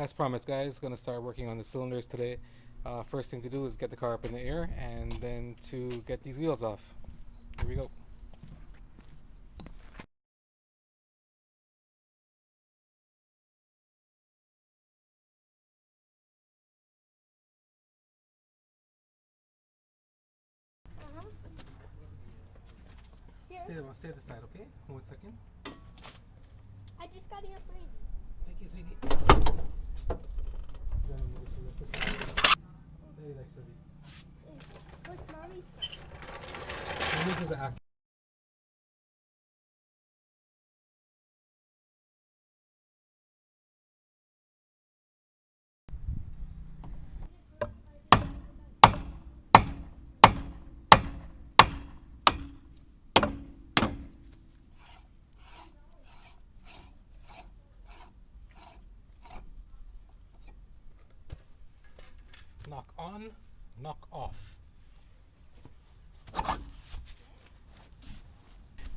As promised, guys, gonna start working on the cylinders today. First thing to do is get the car up in the air and then to get these wheels off. Here we go. Stay at the side, okay? 1 second. I just got here freezing. Thank you, sweetie. What's mommy's from? Mommy's is an act. Knock on, knock off.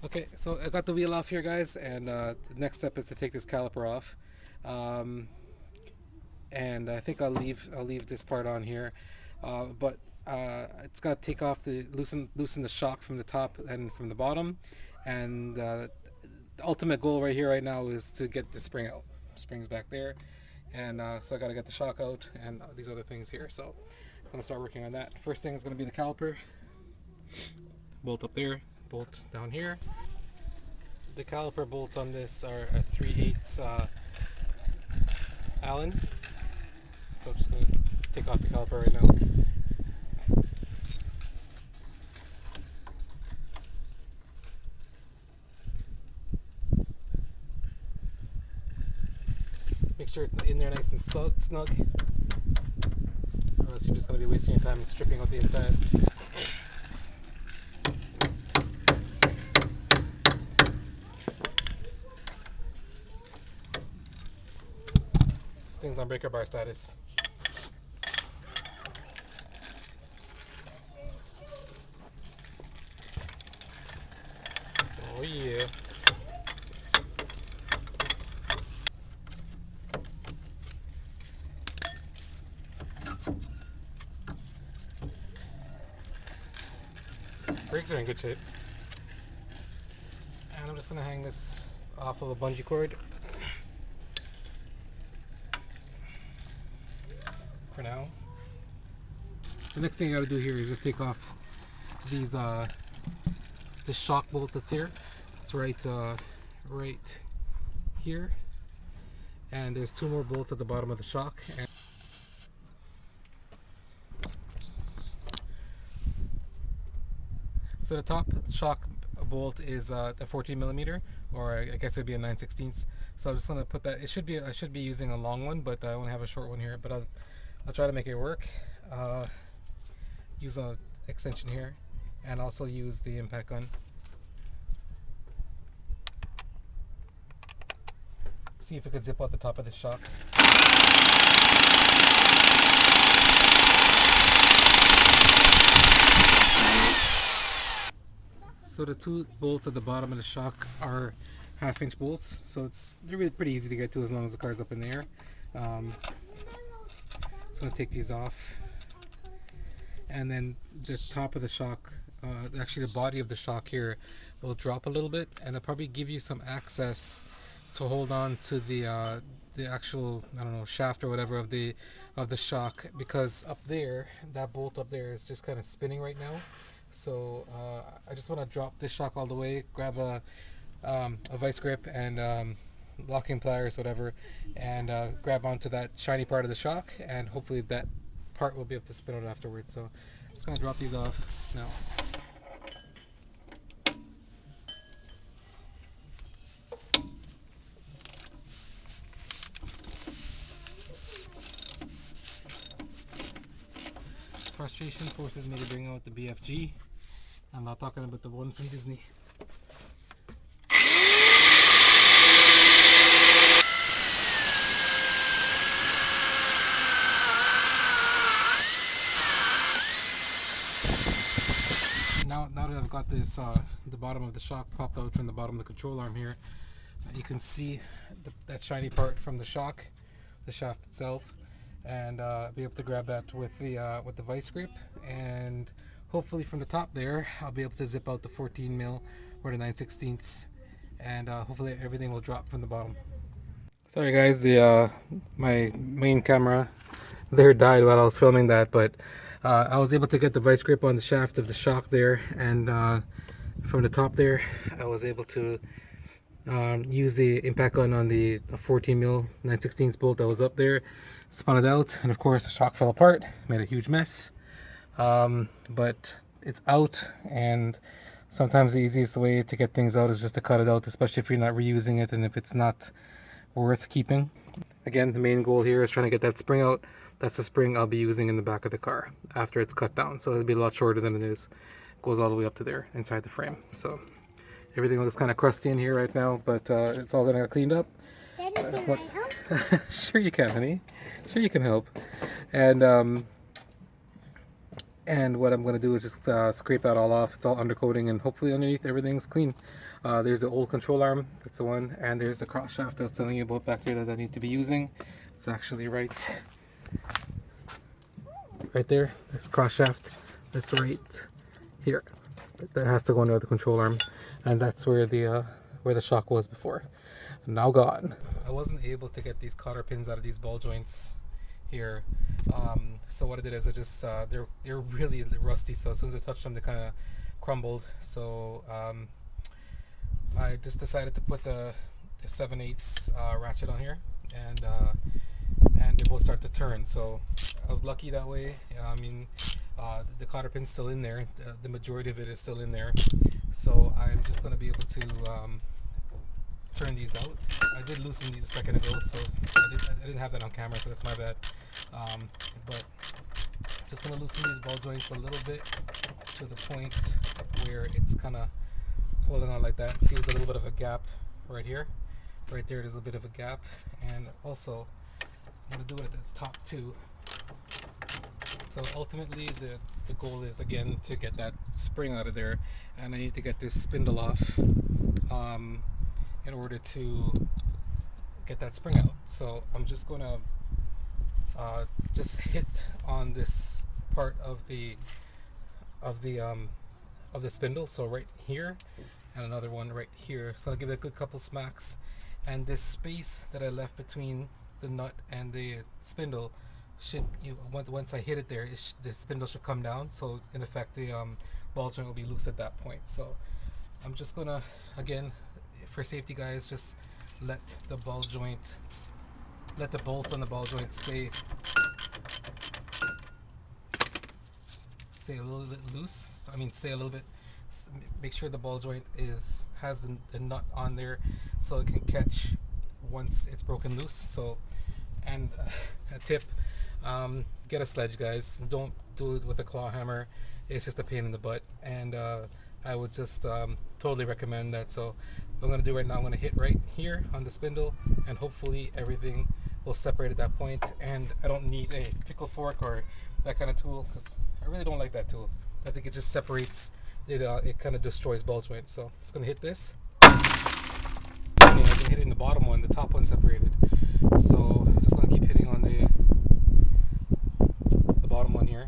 Okay, so I got the wheel off here, guys, and the next step is to take this caliper off. And I think I'll leave this part on here, but it's got to take off the loosen the shock from the top and from the bottom, and the ultimate goal right here right now is to get the spring out. Spring's back there, and so I got to get the shock out and these other things here. So I'm gonna start working on that. First thing is gonna be the caliper. Bolt up there, bolt down here. The caliper bolts on this are a 3/8 Allen. So I'm just going to take off the caliper right now. Make sure it's in there nice and snug, or else you're just going to be wasting your time stripping out the inside. This thing's on breaker bar status. Oh yeah. Brakes are in good shape. And I'm just going to hang this off of a bungee cord for now. The next thing I got to do here is just take off these this shock bolt that's here. It's right here, and there's 2 more bolts at the bottom of the shock. And so the top shock bolt is a 14mm, or I guess it'd be a 9/16. So I'm just gonna put that. I should be using a long one, but I only have a short one here. But I'll try to make it work. Use an extension here, and also use the impact gun. See if it could zip out the top of the shock. So the 2 bolts at the bottom of the shock are 1/2-inch bolts, so they're really pretty easy to get to as long as the car's up in the air. Just gonna take these off, and then the top of the shock, actually the body of the shock here, will drop a little bit, and it'll probably give you some access to hold on to the actual, I don't know, shaft or whatever of the shock, because up there, that bolt up there is just kind of spinning right now. So I just want to drop this shock all the way, grab a vice grip and locking pliers, whatever, and grab onto that shiny part of the shock, and hopefully that part will be able to spin out afterwards. So I'm just going to drop these off now. Frustration forces me to bring out the BFG. I'm not talking about the one from Disney. Now that I've got this, the bottom of the shock popped out from the bottom of the control arm here, you can see that shiny part from the shock the shaft itself, and be able to grab that with the vice grip, and hopefully from the top there I'll be able to zip out the 14 mil or the 9/16, and hopefully everything will drop from the bottom. Sorry guys, the my main camera there died while I was filming that, but I was able to get the vice grip on the shaft of the shock there, and from the top there I was able to use the impact gun on the 14 mil 9/16 bolt that was up there, spun it out, and of course the shock fell apart, made a huge mess. But it's out, and sometimes the easiest way to get things out is just to cut it out, especially if you're not reusing it and if it's not worth keeping. Again, the main goal here is trying to get that spring out. That's the spring I'll be using in the back of the car after it's cut down, so it'll be a lot shorter than it is. It goes all the way up to there inside the frame. So everything looks kind of crusty in here right now, but it's all gonna get cleaned up. Daddy, can I help? Sure you can, honey. Sure you can help. And what I'm going to do is just scrape that all off. It's all undercoating, and hopefully underneath everything's clean. There's the old control arm, that's the one, and there's the cross shaft I was telling you about back there that I need to be using. It's actually right there. This cross shaft, that's right here. That has to go under the control arm, and that's where the shock was before. Now gone. I wasn't able to get these cotter pins out of these ball joints here, so what I did is I just they're really rusty, so as soon as I touched them they kind of crumbled, so I just decided to put the 7/8 ratchet on here, and they both start to turn. So I was lucky that way. I mean, the cotter pin's still in there, the majority of it is still in there, so I'm just going to be able to turn these out. I did loosen these a second ago, so I didn't have that on camera, so that's my bad. But just going to loosen these ball joints a little bit to the point where it's kind of holding on like that. See, there's a little bit of a gap right here. Right there, there's a bit of a gap. And also, I'm going to do it at the top too. So ultimately, the goal is, again, to get that spring out of there. And I need to get this spindle off in order to get that spring out. So I'm just going to just hit on this part of the spindle, so right here, and another one right here. So I'll give it a good couple smacks, and this space that I left between the nut and the spindle should, once I hit it there, the spindle should come down, so in effect the ball joint will be loose at that point. So I'm just gonna, again, for safety guys, just let the bolts on the ball joint stay a little bit loose. So, I mean, stay a little bit. Make sure the ball joint has the nut on there, so it can catch once it's broken loose. So, and a tip: get a sledge, guys. Don't do it with a claw hammer. It's just a pain in the butt, and I would just totally recommend that. So what I'm going to do right now, I'm going to hit right here on the spindle, and hopefully everything will separate at that point. And I don't need a pickle fork or that kind of tool, because I really don't like that tool. I think it just separates it. It kind of destroys ball joints. So I'm just going to hit this. I mean, I've been hitting the bottom one, the top one separated. So I'm just going to keep hitting on the bottom one here.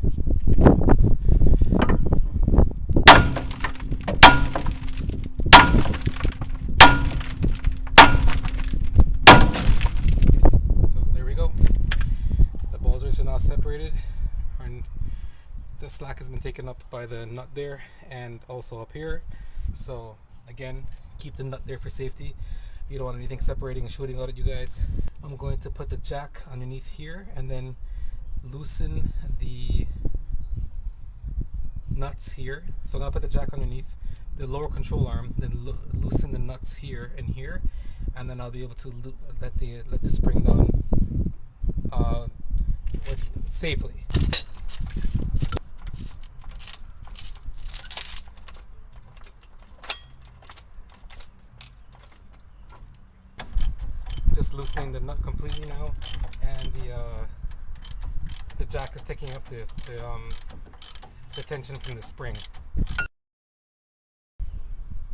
Separated, and the slack has been taken up by the nut there and also up here. So again, keep the nut there for safety. You don't want anything separating and shooting out at you guys. I'm going to put the jack underneath here and then loosen the nuts here. So I'm going to put the jack underneath the lower control arm, then loosen the nuts here and here, and then I'll be able to let the spring down safely. Just loosening the nut completely now, and the jack is taking up the tension from the spring.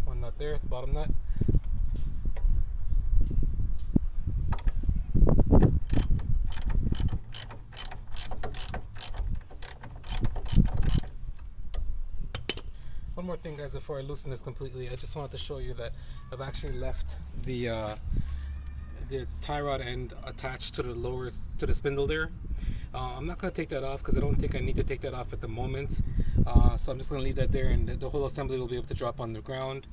One nut there, the bottom nut. One more thing, guys, before I loosen this completely, I just wanted to show you that I've actually left the tie rod end attached to the spindle there. I'm not going to take that off because I don't think I need to take that off at the moment. So I'm just going to leave that there, and the whole assembly will be able to drop on the ground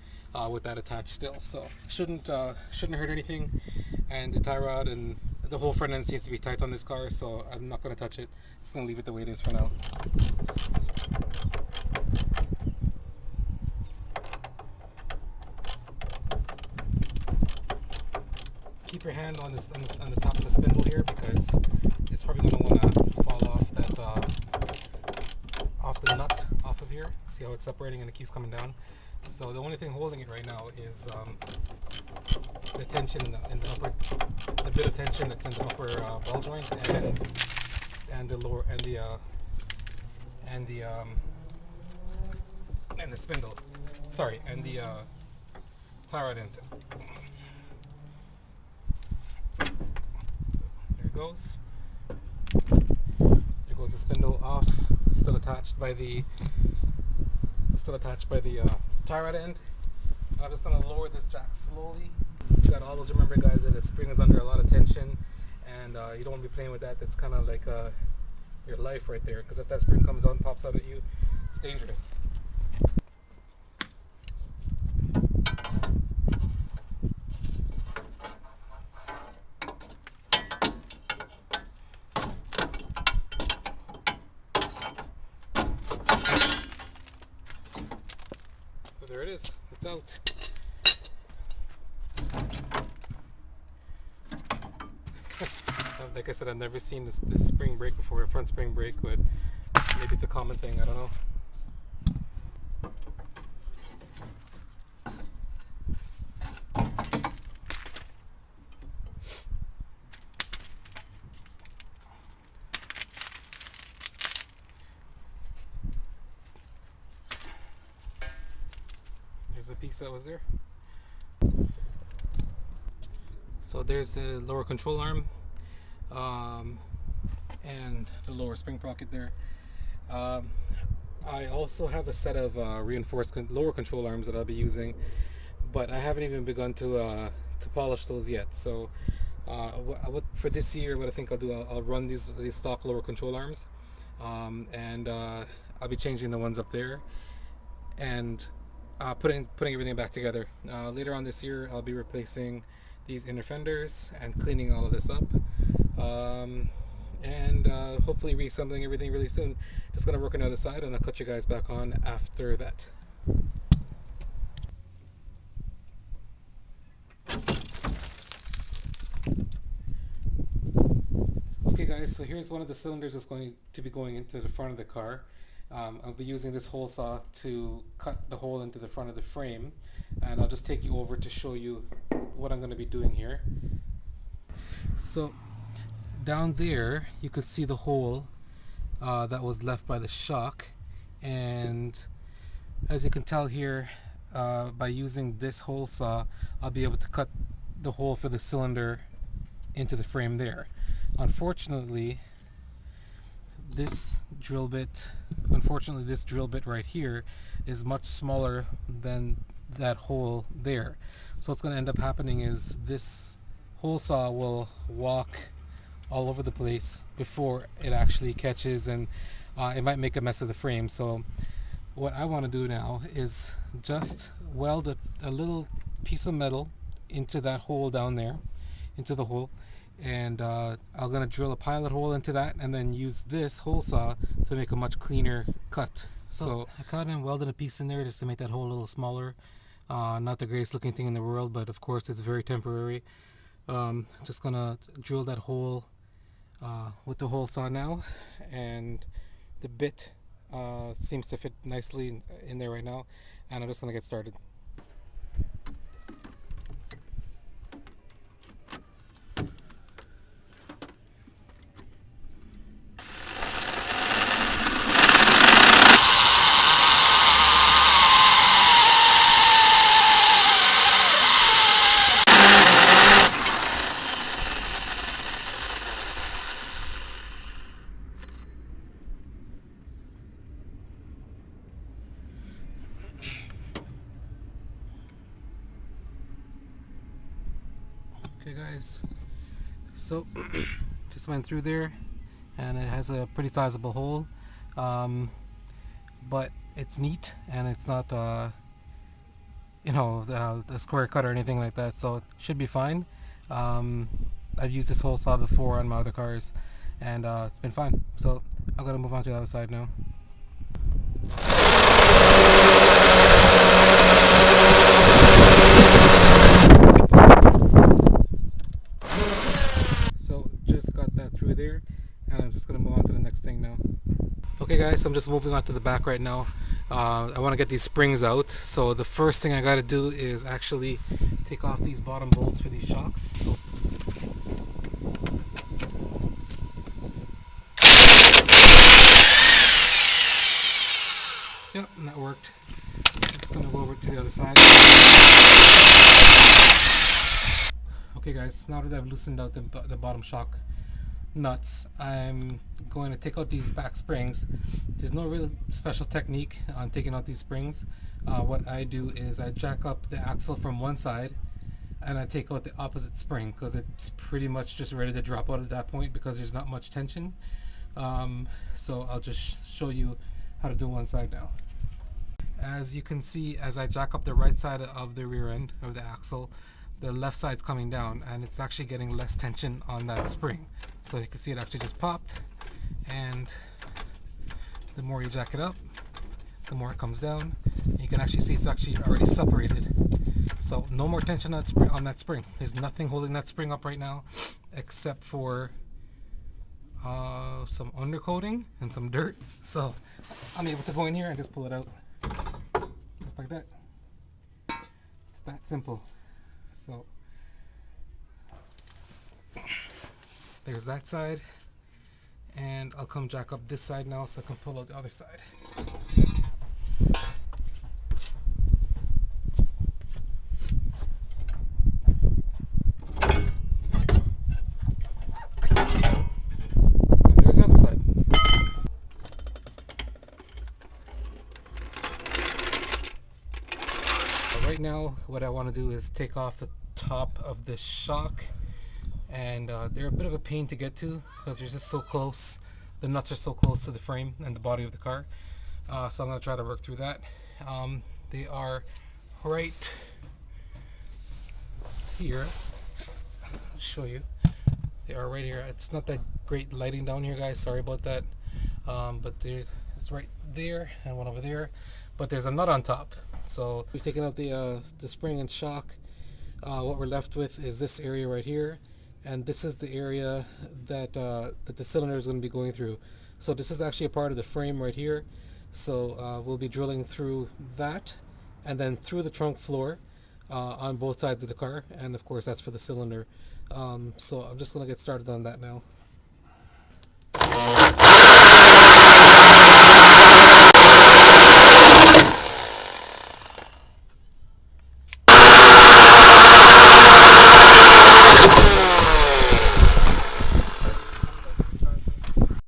with that attached still. So shouldn't hurt anything. And the tie rod and the whole front end seems to be tight on this car, so I'm not going to touch it. Just going to leave it the way it is for now. Keep your hand on this on the top of the spindle here, because it's probably going to want to fall off that off the nut off of here. See how it's separating and it keeps coming down. So the only thing holding it right now is the tension in the upper, the bit of tension that's in the upper ball joint, and the lower and the spindle. Sorry, and the tie rod end. There it goes. There goes the spindle off. Still attached by the tie rod end. I'm just gonna lower this jack slowly. You gotta always remember, guys, that the spring is under a lot of tension, and you don't want to be playing with that. That's kind of like your life right there, because if that spring comes out and pops out at you, it's dangerous. So there it is. It's out. Like I said, I've never seen this spring break before, a front spring break, but maybe it's a common thing, I don't know. There's a piece that was there. So there's the lower control arm. And the lower spring sprocket there. I also have a set of reinforced lower control arms that I'll be using, but I haven't even begun to polish those yet. So for this year, what I think I'll do, I'll run these stock lower control arms, and I'll be changing the ones up there and putting everything back together. Later on this year, I'll be replacing these inner fenders and cleaning all of this up. And hopefully reassembling everything really soon. Just gonna work on the other side, and I'll cut you guys back on after that. Okay guys, so here's one of the cylinders that's going to be going into the front of the car. I'll be using this hole saw to cut the hole into the front of the frame, and I'll just take you over to show you what I'm going to be doing here. So down there you could see the hole that was left by the shock, and as you can tell here, by using this hole saw, I'll be able to cut the hole for the cylinder into the frame there. Unfortunately, this drill bit right here is much smaller than that hole there. So what's going to end up happening is this hole saw will walk all over the place before it actually catches, and it might make a mess of the frame. So what I want to do now is just weld a little piece of metal into that hole down there, into the hole, and I'm going to drill a pilot hole into that, and then use this hole saw to make a much cleaner cut. So I cut and welded a piece in there just to make that hole a little smaller. Not the greatest looking thing in the world, but of course it's very temporary. Just gonna drill that hole with the hole saw now, and the bit seems to fit nicely in there right now, and I'm just gonna get started. Okay guys, so just went through there and it has a pretty sizable hole, but it's neat and it's not the square cut or anything like that, so it should be fine. I've used this hole saw before on my other cars and it's been fine, so I'm gonna move on to the other side now. So just got that through there and I'm just gonna move on to the next thing now. Okay guys, so I'm just moving on to the back right now. I want to get these springs out, so the first thing I got to do is actually take off these bottom bolts for these shocks. Yep, and that worked. I'm just going to go over to the other side. Okay guys, now that I've loosened out the bottom shock nuts, I'm going to take out these back springs. There's no real special technique on taking out these springs. What I do is I jack up the axle from one side and I take out the opposite spring because it's pretty much just ready to drop out at that point because there's not much tension. So I'll just show you how to do one side now. As you can see, as I jack up the right side of the rear end of the axle, the left side's coming down and it's actually getting less tension on that spring. So you can see it actually just popped, and the more you jack it up, the more it comes down. And you can actually see it's actually already separated. So no more tension on that spring. There's nothing holding that spring up right now except for some undercoating and some dirt. So I'm able to go in here and just pull it out just like that. It's that simple. So there's that side, and I'll come jack up this side now so I can pull out the other side. And there's the other side. Right now what I want to do is take off the top of the shock, and they're a bit of a pain to get to because they're just so close. The nuts are so close to the frame and the body of the car, so I'm going to try to work through that. They are right here. I'll show you. They are right here. It's not that great lighting down here guys, sorry about that, but it's right there and one over there, but there's a nut on top. So we've taken out the spring and shock. What we're left with is this area right here, and this is the area that the cylinder is going to be going through. So this is actually a part of the frame right here. So we'll be drilling through that and then through the trunk floor on both sides of the car, and of course that's for the cylinder. So I'm just going to get started on that now.